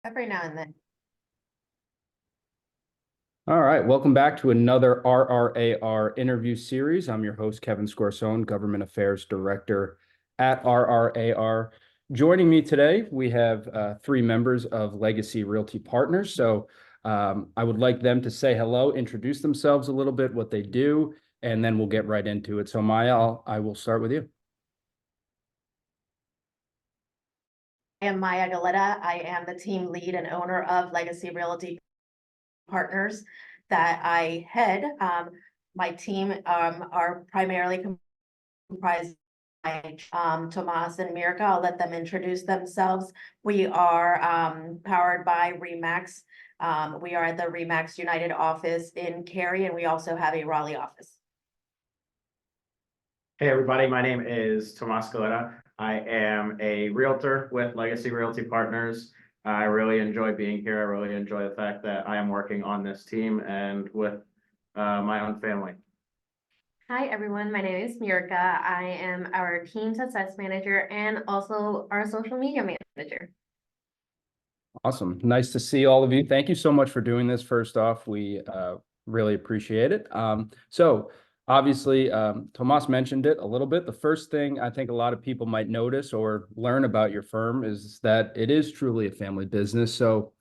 Every now and then. All right, welcome back to another RRAR interview series. I'm your host, Kevin Scorsone, Government Affairs Director at RRAR. Joining me today, we have three members of Legacy Realty Partners. So I would like them to say hello, introduce themselves a little bit, what they do, and then we'll get right into it. So Maya, I will start with you. I am Maya Galletta. I am the team lead and owner of Legacy Realty Partners that I head. My team are primarily comprised by Tomas and Myrka. I'll let them introduce themselves. We are powered by RE/MAX. We are at the RE/MAX United office in Cary, and we also have a Raleigh office. Hey everybody, my name is Tomas Galletta. I am a realtor with Legacy Realty Partners. I really enjoy being here. I really enjoy the fact that I am working on this team and with my own family. Hi everyone, my name is Myrka. I am our team success manager and also our social media manager. Awesome. Nice to see all of you. Thank you so much for doing this. First off, we really appreciate it. So obviously, Tomas mentioned it a little bit. The first thing I think a lot of people might notice or learn about your firm is that it is truly a family business. So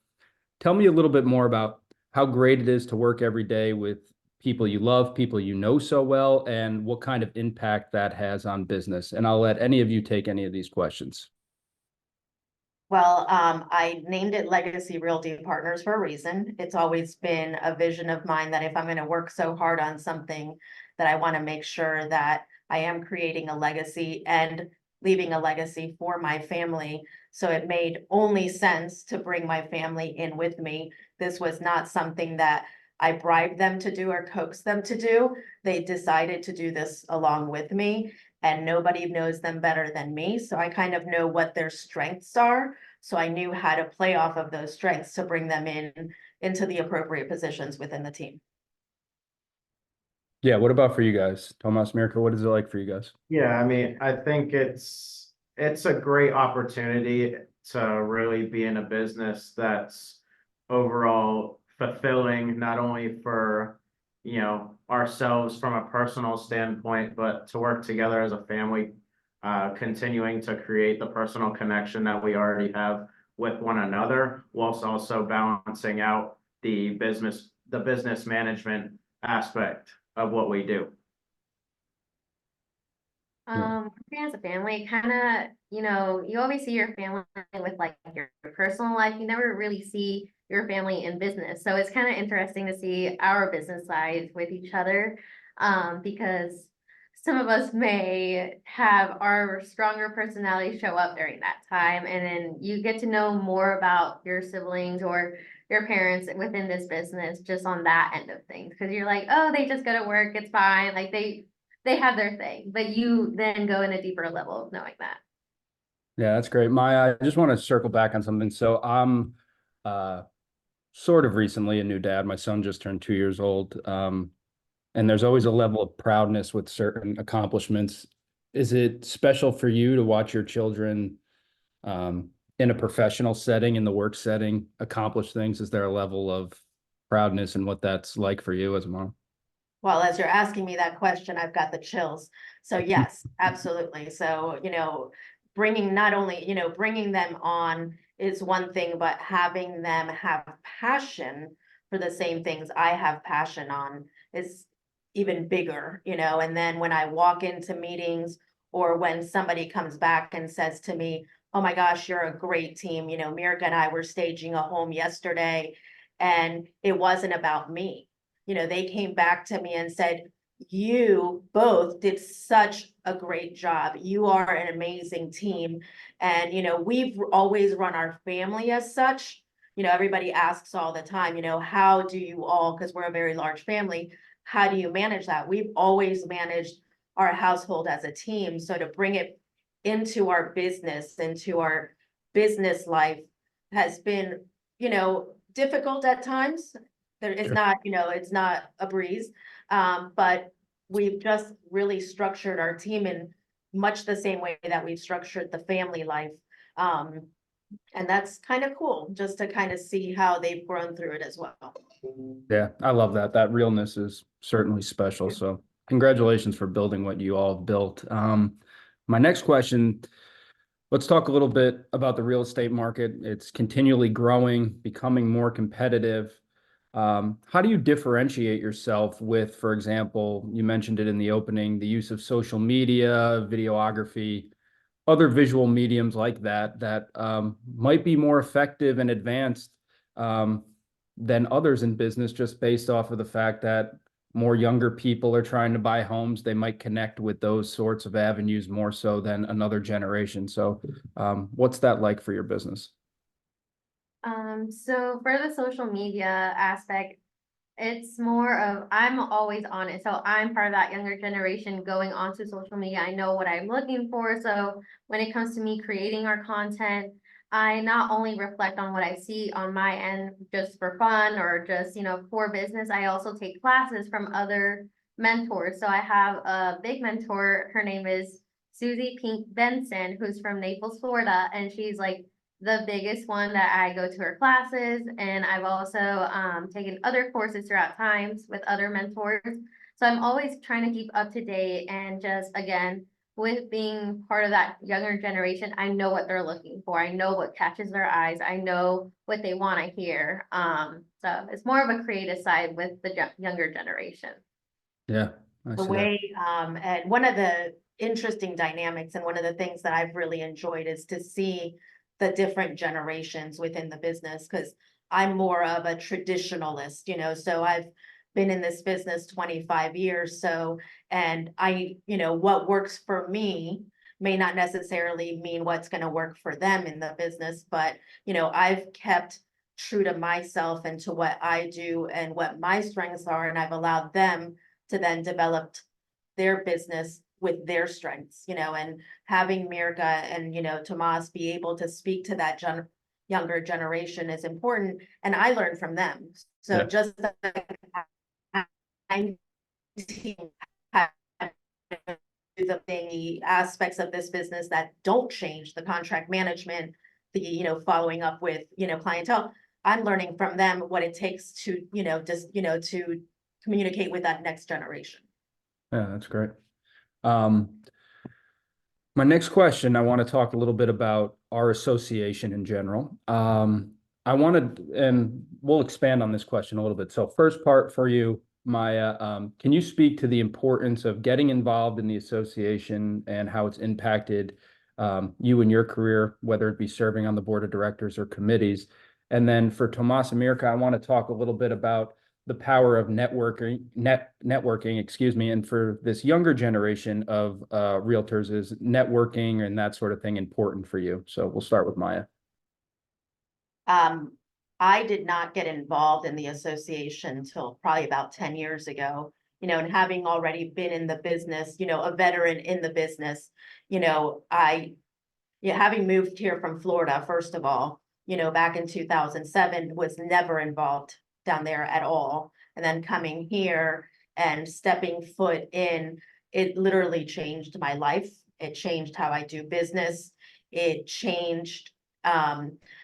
tell me a little bit more about how great it is to work every day with people you love, people you know so well, and what kind of impact that has on business. And I'll let any of you take any of these questions. Well, I named it Legacy Realty Partners for a reason. It's always been a vision of mine that if I'm going to work so hard on something, that I want to make sure that I am creating a legacy and leaving a legacy for my family. So it made only sense to bring my family in with me. This was not something that I bribed them to do or coaxed them to do. They decided to do this along with me. And nobody knows them better than me. So I kind of know what their strengths are. So I knew how to play off of those strengths to bring them into the appropriate positions within the team. Yeah, what about for you guys? Tomas, Myrka, what is it like for you guys? Yeah, I mean, I think it's a great opportunity to really be in a business that's overall fulfilling, not only for ourselves from a personal standpoint, but to work together as a family, continuing to create the personal connection that we already have with one another, whilst also balancing out the business management aspect of what we do. Working as a family, kind of, you always see your family with like your personal life. You never really see your family in business. So it's kind of interesting to see our business sides with each other, because some of us may have our stronger personality show up during that time. And then you get to know more about your siblings or your parents within this business just on that end of things. Because you're like, oh, they just go to work, it's fine. Like they have their thing, but you then go in a deeper level of knowing that. Yeah, that's great. Maya, I just want to circle back on something. So I'm sort of recently a new dad. My son just turned 2 years old. And there's always a level of proudness with certain accomplishments. Is it special for you to watch your children in a professional setting, in the work setting, accomplish things? Is there a level of proudness and what that's like for you as a mom? Well, as you're asking me that question, I've got the chills. So yes, absolutely. So, bringing not only, bringing them on is one thing, but having them have passion for the same things I have passion on is even bigger, and then when I walk into meetings or when somebody comes back and says to me, oh my gosh, you're a great team. Myrka and I were staging a home yesterday and it wasn't about me. They came back to me and said, you both did such a great job. You are an amazing team. And, we've always run our family as such. Everybody asks all the time, how do you all, because we're a very large family, how do you manage that? We've always managed our household as a team. So to bring it into our business life has been, difficult at times. It's Sure. not, it's not a breeze. But we've just really structured our team in much the same way that we've structured the family life. And that's kind of cool, just to kind of see how they've grown through it as well. Yeah, I love that. That realness is certainly special. So congratulations for building what you all have built. My next question, let's talk a little bit about the real estate market. It's continually growing, becoming more competitive. How do you differentiate yourself with, for example, you mentioned it in the opening, the use of social media, videography, other visual mediums like that, that might be more effective and advanced than others in business, just based off of the fact that more younger people are trying to buy homes. They might connect with those sorts of avenues more so than another generation. So what's that like for your business? So for the social media aspect, it's more of, I'm always on it. So I'm part of that younger generation going onto social media. I know what I'm looking for. So when it comes to me creating our content, I not only reflect on what I see on my end just for fun or just, for business, I also take classes from other mentors. So I have a big mentor. Her name is Susie Pink Benson, who's from Naples, Florida, and she's like the biggest one that I go to her classes, and I've also taken other courses throughout times with other mentors. So I'm always trying to keep up to date, and just again, with being part of that younger generation, I know what they're looking for. I know what catches their eyes. I know what they want to hear. So it's more of a creative side with the younger generation. Yeah, I The see that. way, and one of the interesting dynamics and one of the things that I've really enjoyed is to see the different generations within the business, because I'm more of a traditionalist, so I've been in this business 25 years. So, and what works for me may not necessarily mean what's going to work for them in the business, but, I've kept true to myself and to what I do and what my strengths are. And I've allowed them to then develop their business with their strengths, and having Myrka and, Tomas be able to speak to that younger generation is important. And I learn from them. So Yeah. just like I the aspects of this business that don't change, the contract management, the, following up with, clientele, I'm learning from them what it takes to, to communicate with that next generation. Yeah, that's great. My next question, I want to talk a little bit about our association in general. I wanted, and we'll expand on this question a little bit. So first part for you, Maya, can you speak to the importance of getting involved in the association and how it's impacted you and your career, whether it be serving on the board of directors or committees? And then for Tomas and Myrka, I want to talk a little bit about the power of networking, excuse me, and for this younger generation of realtors, is networking and that sort of thing important for you? So we'll start with Maya. I did not get involved in the association until probably about 10 years ago, and having already been in the business, a veteran in the business, having moved here from Florida, first of all, back in 2007, was never involved down there at all. And then coming here and stepping foot in, it literally changed my life. It changed how I do business. It changed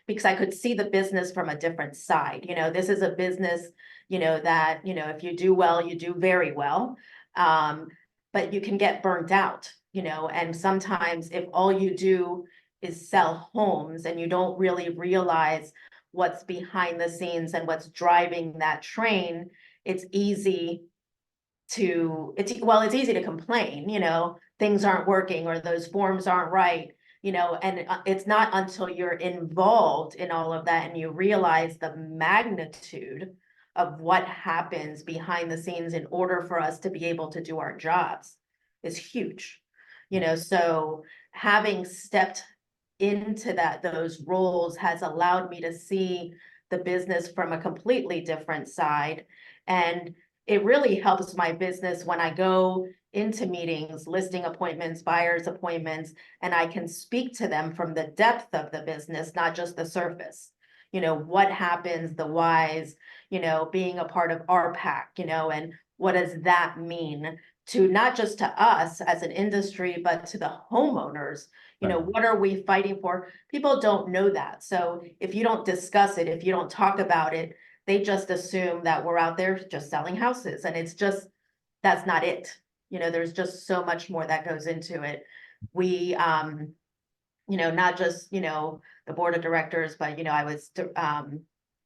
because I could see the business from a different side. This is a business, that, if you do well, you do very well. But you can get burnt out, and sometimes if all you do is sell homes and you don't really realize what's behind the scenes and what's driving that train, it's easy it's easy to complain, things aren't working or those forms aren't right, and it's not until you're involved in all of that and you realize the magnitude of what happens behind the scenes in order for us to be able to do our jobs is huge. So having stepped into those roles has allowed me to see the business from a completely different side. And it really helps my business when I go into meetings, listing appointments, buyers appointments, and I can speak to them from the depth of the business, not just the surface. What happens, the whys, being a part of RPAC, and what does that mean to not just to us as an industry, but to the homeowners. You know, Right. what are we fighting for? People don't know that. So if you don't discuss it, if you don't talk about it, they just assume that we're out there just selling houses, and it's just, that's not it. You know, there's just so much more that goes into it. We, not just, the board of directors, but, I was,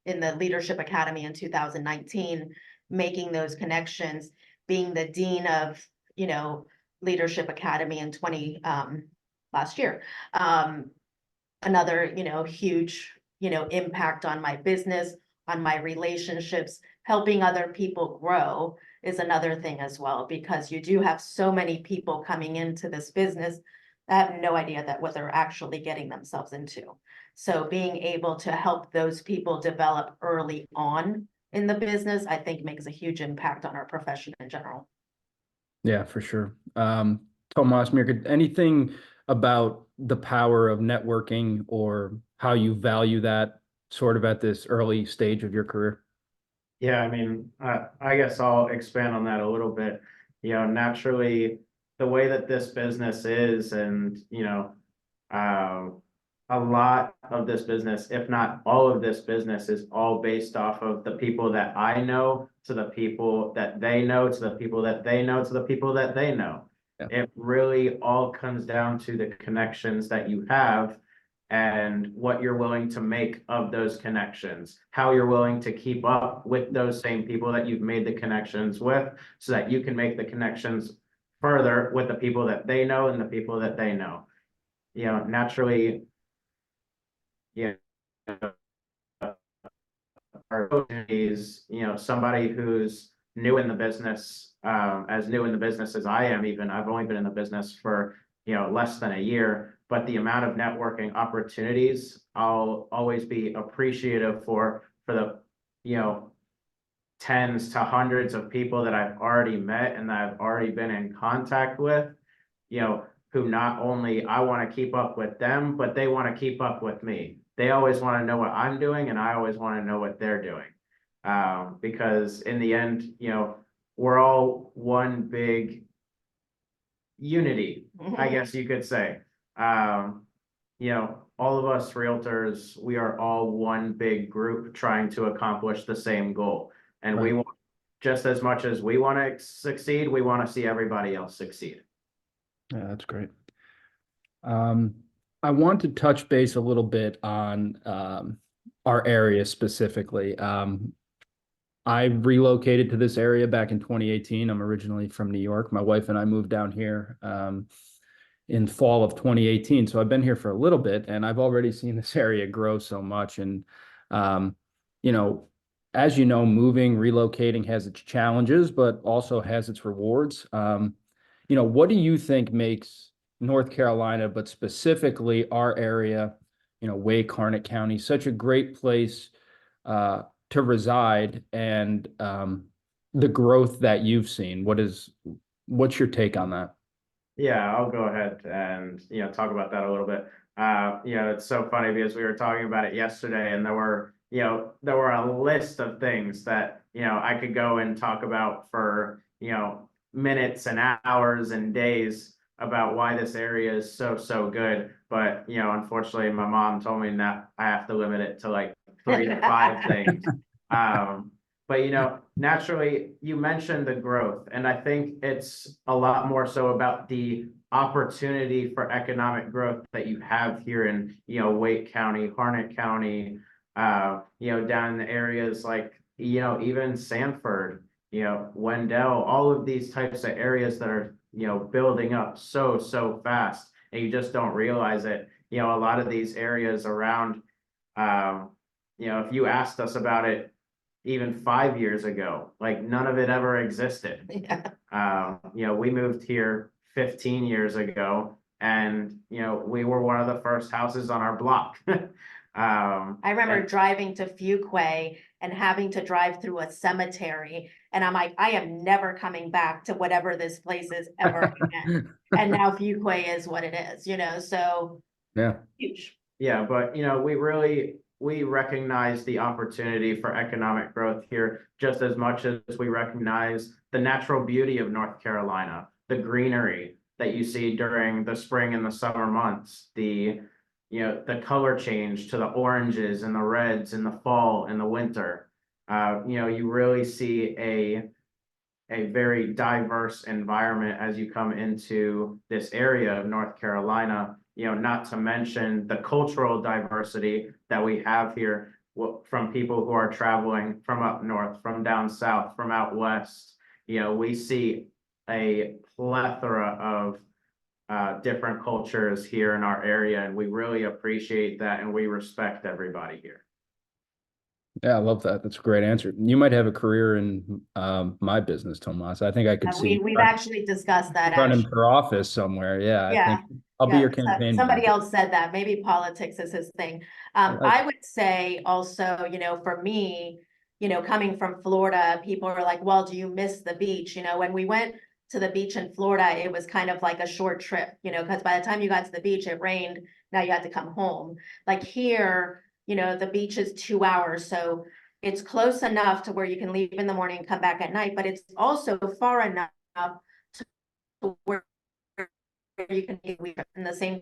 in the Leadership Academy in 2019, making those connections, being the dean of, Leadership Academy in last year. Another, huge, impact on my business, on my relationships, helping other people grow is another thing as well, because you do have so many people coming into this business that have no idea that what they're actually getting themselves into. So being able to help those people develop early on in the business, I think makes a huge impact on our profession in general. Yeah, for sure. Tomas, Myrka, anything about the power of networking or how you value that sort of at this early stage of your career? Yeah, I mean, I guess I'll expand on that a little bit. Naturally, the way that this business is, and a lot of this business, if not all of this business, is all based off of the people that I know, to the people that they know, to the people that they know, to the people that they know. Yeah. It really all comes down to the connections that you have and what you're willing to make of those connections, how you're willing to keep up with those same people that you've made the connections with, so that you can make the connections further with the people that they know and the people that they know. Naturally, yeah, is, somebody who's new in the business, as new in the business as I am. Even I've only been in the business for, less than a year, but the amount of networking opportunities I'll always be appreciative for the, tens to hundreds of people that I've already met and that I've already been in contact with, who not only I want to keep up with them, but they want to keep up with me. They always want to know what I'm doing, and I always want to know what they're doing. Because in the end, we're all one big unity, I guess you could say. All of us realtors, we are all one big group trying to accomplish the same goal. And we want, just as much as we want to succeed, we want to see everybody else succeed. Yeah, that's great. I want to touch base a little bit on our area specifically. I relocated to this area back in 2018. I'm originally from New York. My wife and I moved down here in fall of 2018. So I've been here for a little bit, and I've already seen this area grow so much. And, as you know, moving, relocating has its challenges, but also has its rewards. What do you think makes North Carolina, but specifically our area, Wake, Harnett County, such a great place to reside, and the growth that you've seen? What's your take on that? Yeah, I'll go ahead and, talk about that a little bit. It's so funny because we were talking about it yesterday, and there were a list of things that, I could go and talk about for, minutes and hours and days about why this area is so good. But, unfortunately, my mom told me that I have to limit it to like 3 to 5 things. But naturally, you mentioned the growth, and I think it's a lot more so about the opportunity for economic growth that you have here in, Wake County, Harnett County, down in the areas like, even Sanford, Wendell, all of these types of areas that are, building up so fast, and you just don't realize it. A lot of these areas around, if you asked us about it even 5 years ago, like none of it ever existed. Yeah. We moved here 15 years ago, and we were one of the first houses on our block. I remember driving to Fuquay and having to drive through a cemetery, and I'm like, I am never coming back to whatever this place is ever again. And now Fuquay is what it is, so Yeah. huge. Yeah, but we we recognize the opportunity for economic growth here just as much as we recognize the natural beauty of North Carolina, the greenery that you see during the spring and the summer months, the color change to the oranges and the reds in the fall and the winter. You really see a very diverse environment as you come into this area of North Carolina, not to mention the cultural diversity that we have here from people who are traveling from up north, from down south, from out west. We see a plethora of different cultures here in our area, and we really appreciate that, and we respect everybody here. Yeah, I love that. That's a great answer. You might have a career in my business, Tomas. I think I could see We've actually discussed that. running Actually. for office somewhere. Yeah, I Yeah, think I'll be yeah, your campaign somebody manager. else said that, maybe politics is his thing. like I would say also, for me, coming from Florida, people are like, well, do you miss the beach? When we went to the beach in Florida, it was kind of like a short trip, because by the time you got to the beach, it rained. Now you had to come home. Like here, the beach is 2 hours, so it's close enough to where you can leave in the morning and come back at night, but it's also far enough to where you can be, and the same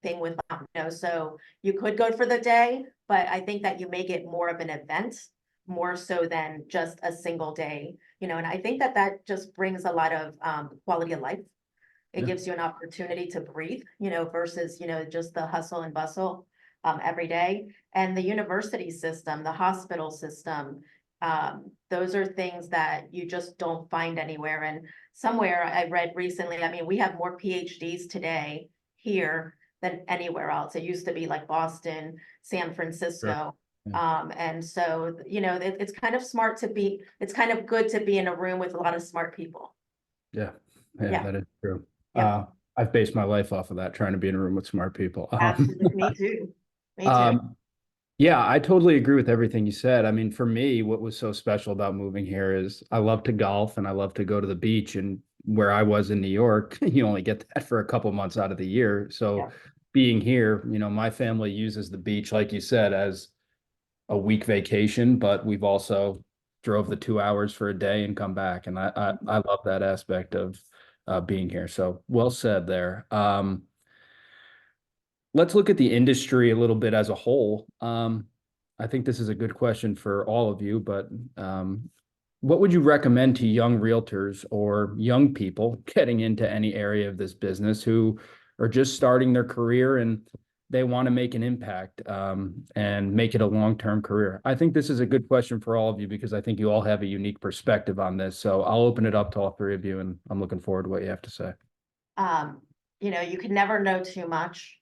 thing with, so you could go for the day, but I think that you make it more of an event, more so than just a single day, and I think that that just brings a lot of quality of life. It Yeah. gives you an opportunity to breathe, versus, just the hustle and bustle every day. And the university system, the hospital system, those are things that you just don't find anywhere. And somewhere I read recently, I mean, we have more PhDs today here than anywhere else. It used to be like Boston, San Francisco. And so, it's kind of smart to be, it's kind of good to be in a room with a lot of smart people. Yeah, Yeah. that is true. Yeah. I've based my life off of that, trying to be in a room with smart people. Absolutely. Me too. Me too. Yeah, I totally agree with everything you said. I mean, for me, what was so special about moving here is I love to golf and I love to go to the beach. And where I was in New York, you only get that for a couple months out of the year. So Yeah. being here, my family uses the beach, like you said, as a week vacation, but we've also drove the 2 hours for a day and come back. And I love that aspect of being here. So well said there. Let's look at the industry a little bit as a whole. I think this is a good question for all of you, but what would you recommend to young realtors or young people getting into any area of this business who are just starting their career and they want to make an impact and make it a long-term career? I think this is a good question for all of you because I think you all have a unique perspective on this. So I'll open it up to all three of you, and I'm looking forward to what you have to say. You can never know too much.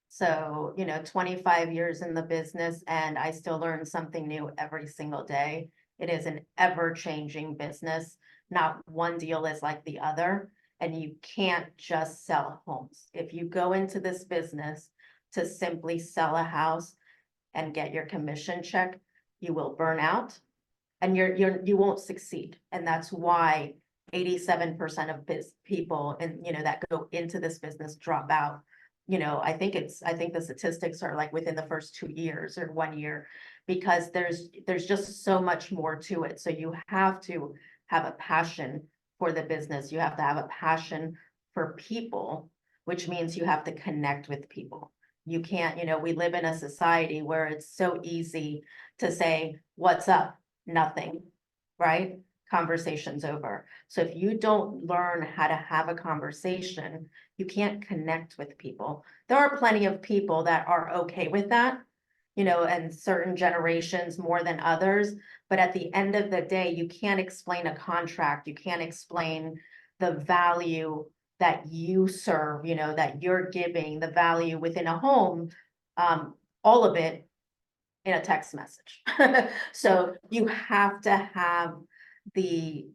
So, 25 years in the business and I still learn something new every single day. It is an ever-changing business. Not one deal is like the other, and you can't just sell homes. If you go into this business to simply sell a house and get your commission check, you will burn out and you won't succeed. And that's why 87% of people that go into this business drop out. I think the statistics are like within the first 2 years or 1 year, because there's just so much more to it. So you have to have a passion for the business. You have to have a passion for people, which means you have to connect with people. You can't, we live in a society where it's so easy to say, what's up? Nothing, right? Conversation's over. So if you don't learn how to have a conversation, you can't connect with people. There are plenty of people that are okay with that, and certain generations more than others. But at the end of the day, you can't explain a contract. You can't explain the value that you serve, that you're giving, the value within a home, all of it in a text message. So you have to have the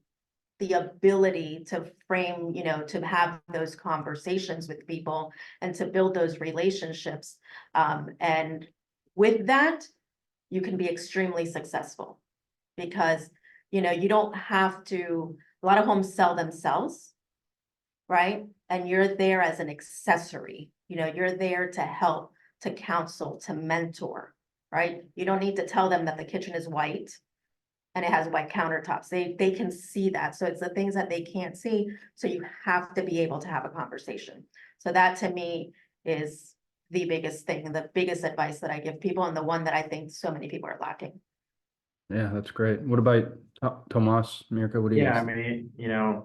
ability to frame, to have those conversations with people and to build those relationships. And with that, you can be extremely successful because, you don't have to, a lot of homes sell themselves, right? And you're there as an accessory, you're there to help, to counsel, to mentor. right? You don't need to tell them that the kitchen is white and it has white countertops. They can see that. So it's the things that they can't see. So you have to be able to have a conversation. So that to me is the biggest thing and the biggest advice that I give people, and the one that I think so many people are lacking. Yeah, that's great. What about Tomas, Myrka? What do you Yeah, I guys? mean,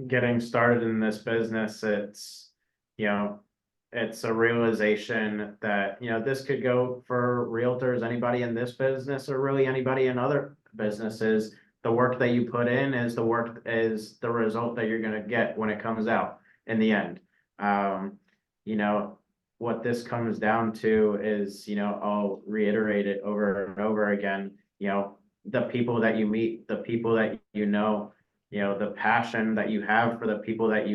getting started in this business, it's a realization that, this could go for realtors, anybody in this business, or really anybody in other businesses. The work that you put in is the result that you're gonna get when it comes out in the end. You know, what this comes down to is, I'll reiterate it over and over again, the people that you meet, the people that the passion that you have for the people that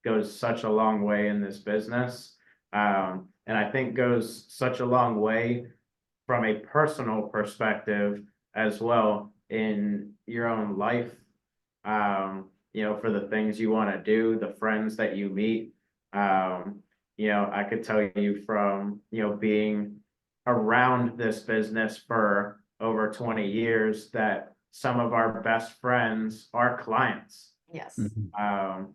goes such a long way in this business. And I think goes such a long way from a personal perspective as well in your own life. For the things you want to do, the friends that you meet. I could tell you from, being around this business for over 20 years that some of our best friends are clients. Yes. Mhm.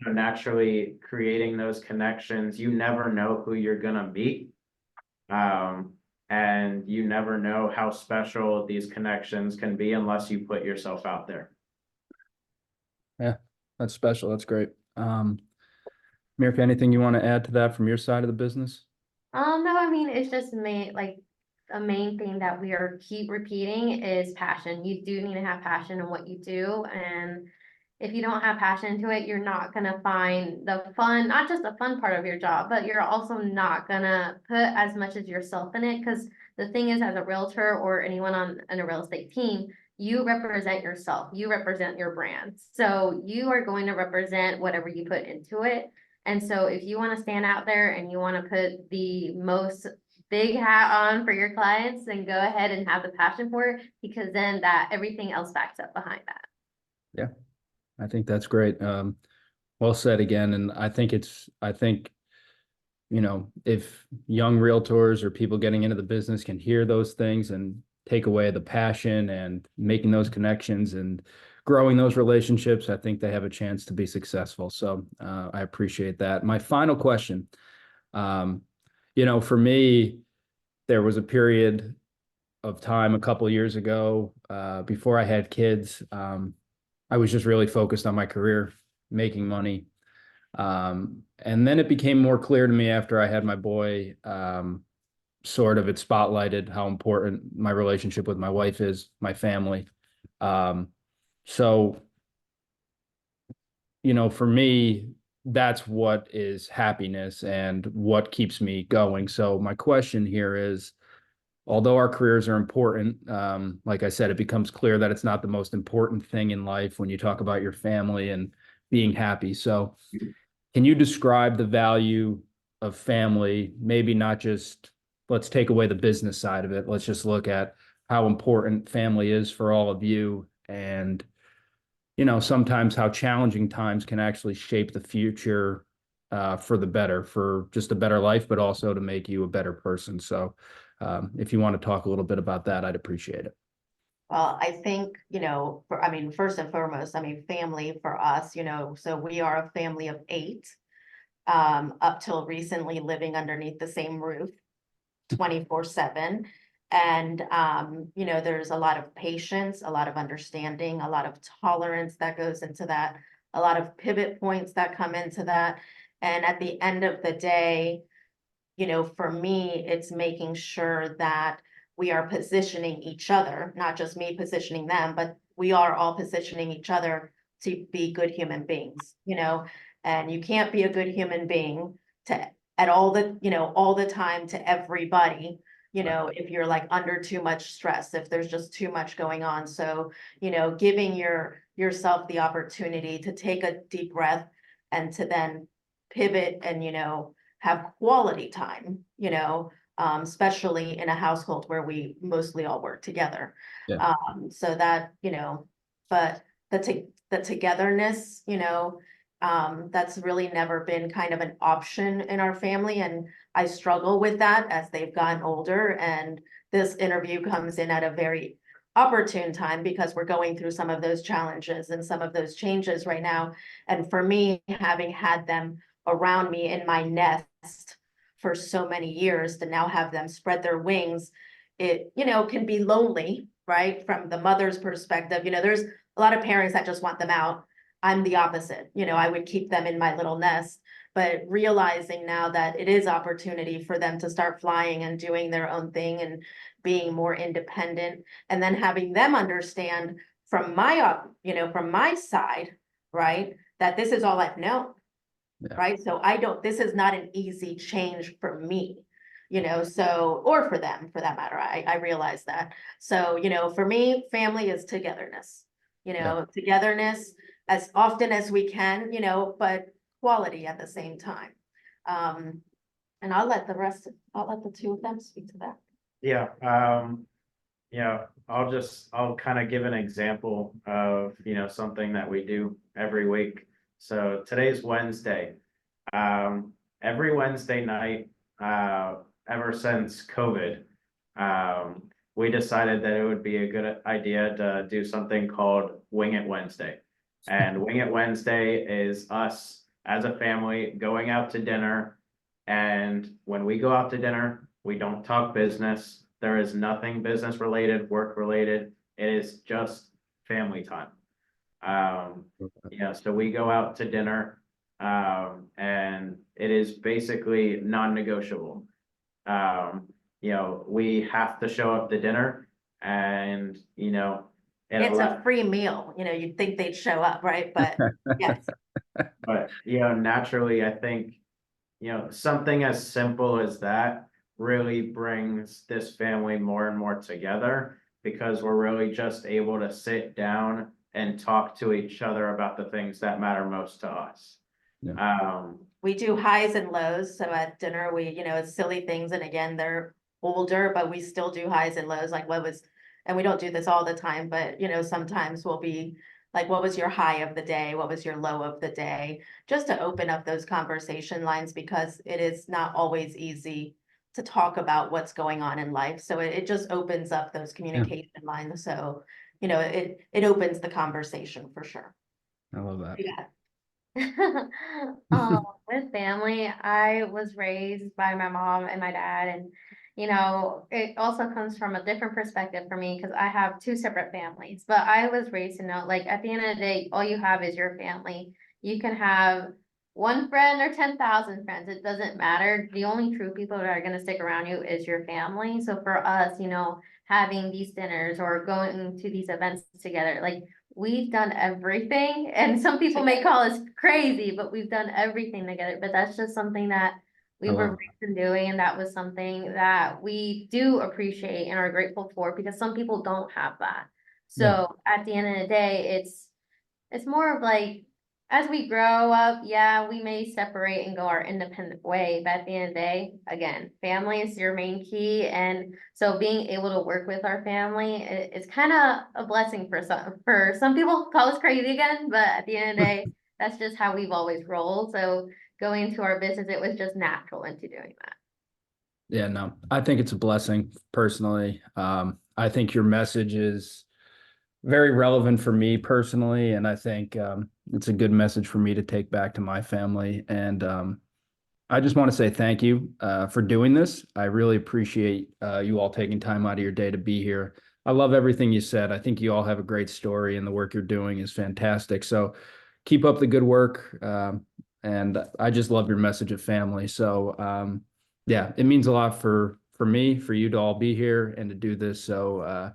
Naturally creating those connections, you never know who you're gonna meet. And you never know how special these connections can be unless you put yourself out there. Yeah, that's special. That's great. Myrka, anything you want to add to that from your side of the business? No, I mean, it's just a main thing that we are keep repeating is passion. You do need to have passion in what you do, and if you don't have passion into it, you're not gonna find the fun, not just the fun part of your job, but you're also not gonna put as much as yourself in it. Because the thing is, as a realtor or anyone on a real estate team, you represent yourself, you represent your brand. So you are going to represent whatever you put into it. And so if you want to stand out there and you want to put the most big hat on for your clients, then go ahead and have the passion for it, because then that everything else backs up behind that. Yeah, I think that's great. Well said again. And I think if young realtors or people getting into the business can hear those things and take away the passion and making those connections and growing those relationships, I think they have a chance to be successful. So I appreciate that. My final question, for me, there was a period of time a couple of years ago before I had kids. I was just really focused on my career, making money. And then it became more clear to me after I had my boy, it spotlighted how important my relationship with my wife is, my family. So, for me, that's what is happiness and what keeps me going. So my question here is, although our careers are important, like I said, it becomes clear that it's not the most important thing in life when you talk about your family and being happy. So can you describe the value of family? Maybe not just, let's take away the business side of it. Let's just look at how important family is for all of you. And, sometimes how challenging times can actually shape the future for the better, for just a better life, but also to make you a better person. So if you want to talk a little bit about that, I'd appreciate it. Well, I think, first and foremost, family for us, so we are a family of 8. Up till recently living underneath the same roof 24/7. And, there's a lot of patience, a lot of understanding, a lot of tolerance that goes into that, a lot of pivot points that come into that. And at the end of the day, for me, it's making sure that we are positioning each other, not just me positioning them, but we are all positioning each other to be good human beings, and you can't be a good human being all the time to everybody, if you're like under too much stress, if there's just too much going on. So, giving yourself the opportunity to take a deep breath and to then pivot and, have quality time, especially in a household where we mostly all work together. Yeah. So that, but the togetherness, that's really never been kind of an option in our family. And I struggle with that as they've gotten older, and this interview comes in at a very opportune time because we're going through some of those challenges and some of those changes right now. And for me, having had them around me in my nest for so many years, to now have them spread their wings, it, can be lonely, right? From the mother's perspective, there's a lot of parents that just want them out. I'm the opposite, I would keep them in my little nest, but realizing now that it is opportunity for them to start flying and doing their own thing and being more independent, and then having them understand from from my side, right, that this is all I've known. Yeah. Right, so this is not an easy change for me, so, or for them, for that matter, I realize that. So, for me, family is togetherness, togetherness as often as we can, but quality at the same time. And I'll let the two of them speak to that. Yeah, I'll kind of give an example of, something that we do every week. So today's Wednesday. Every Wednesday night, ever since COVID, we decided that it would be a good idea to do something called Wing It Wednesday. And Wing It Wednesday is us as a family going out to dinner. And when we go out to dinner, we don't talk business. There is nothing business related, work related. It is just family time. So we go out to dinner, and it is basically non-negotiable. We have to show up to dinner, and It's a free meal, you'd think they'd show up, right? But yes. But naturally, I think something as simple as that really brings this family more and more together, because we're really just able to sit down and talk to each other about the things that matter most to us. Yeah. We do highs and lows. So at dinner, we, it's silly things. And again, they're older, but we still do highs and lows. Like and we don't do this all the time, but sometimes we'll be like, what was your high of the day? What was your low of the day? Just to open up those conversation lines, because it is not always easy to talk about what's going on in life. So it just opens up those communication lines. So, it opens the conversation for sure. I love that. Yeah. With family, I was raised by my mom and my dad, and it also comes from a different perspective for me because I have two separate families. But I was raised to know, like, at the end of the day, all you have is your family. You can have one friend or 10,000 friends, it doesn't matter. The only true people that are going to stick around you is your family. So for us, having these dinners or going to these events together, like, we've done everything, and some people may call us crazy, but we've done everything together. But that's just something that we were raised in doing, and that was something that we do appreciate and are grateful for, because some people don't have that. So at the end of the day, it's more of like, as we grow up, yeah, we may separate and go our independent way, but at the end of the day, again, family is your main key. And so being able to work with our family, it's kind of a blessing for some people call us crazy again, but at the end of the day, that's just how we've always rolled. So going into our business, it was just natural into doing that. Yeah, no, I think it's a blessing personally. I think your message is very relevant for me personally, and I think it's a good message for me to take back to my family. And I just want to say thank you for doing this. I really appreciate you all taking time out of your day to be here. I love everything you said. I think you all have a great story, and the work you're doing is fantastic. So keep up the good work. And I just love your message of family. So yeah, it means a lot for me, for you to all be here and to do this. So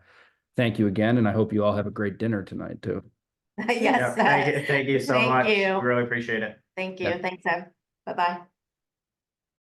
thank you again, and I hope you all have a great dinner tonight too. Yes. Thank you so Thank much. you. Really appreciate it. Thank you. Yeah. Thanks, Ev. Bye-bye.